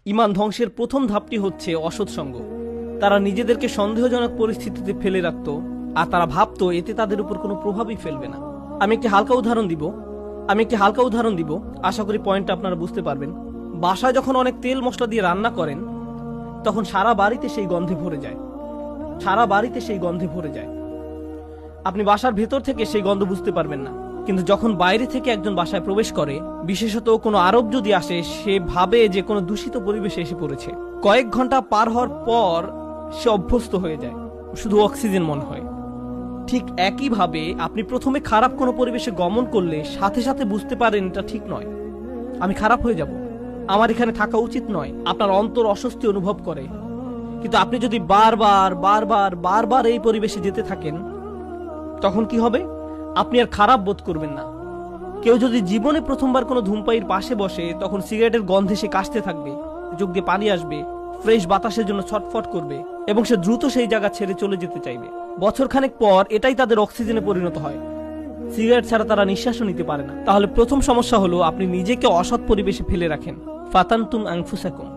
ঈমান ধ্বংসের প্রথম ধাপটি হচ্ছে অসৎসঙ্গ। তারা নিজেদেরকে সন্দেহজনক পরিস্থিতিতে ফেলে রাখত, আর তারা ভাবতো এতে তাদের উপর কোনো প্রভাবই ফেলবে না। আমি একটি হালকা উদাহরণ দিব, আশা করি পয়েন্টটা আপনারা বুঝতে পারবেন। বাসায় যখন অনেক তেল মশলা দিয়ে রান্না করেন, তখন সারা বাড়িতে সেই গন্ধে ভরে যায়। আপনি বাসার ভেতর থেকে সেই গন্ধ বুঝতে পারবেন না, কিন্তু যখন বাইরে থেকে একজন বাসায় প্রবেশ করে, বিশেষত কোনো আরব যদি আসে, সে ভাবে যে কোনো দূষিত পরিবেশে এসে পড়েছে। কয়েক ঘন্টা পার হওয়ার পর সে অভ্যস্ত হয়ে যায়, শুধু অক্সিজেন মনে হয়। ঠিক একইভাবে আপনি প্রথমে খারাপ কোনো পরিবেশে গমন করলে সাথে সাথে বুঝতে পারেন এটা ঠিক নয়, আমি খারাপ হয়ে যাব, আমার এখানে থাকা উচিত নয়। আপনার অন্তর অস্বস্তি অনুভব করে। কিন্তু আপনি যদি বারবার এই পরিবেশে যেতে থাকেন, তখন কি হবে? আপনি আর খারাপ বোধ করবেন না। কেউ যদি জীবনে প্রথমবার কোনো ধূমপায়ীর পাশে বসে, তখন সিগারেটের গন্ধে সে কাশতে থাকবে, চোখ দিয়ে পানি আসবে, ফ্রেশ বাতাসের জন্য ছটফট করবে, এবং সে দ্রুত সেই জায়গা ছেড়ে চলে যেতে চাইবে। বছরখানেক পর এটাই তাদের অক্সিজেনে পরিণত হয়। সিগারেট ছাড়া তারা নিঃশ্বাসও নিতে পারে না। তাহলে প্রথম সমস্যা হলো আপনি নিজেকে অসৎ পরিবেশে ফেলে রাখেন। ফাতানতুম আনফুসাকুম।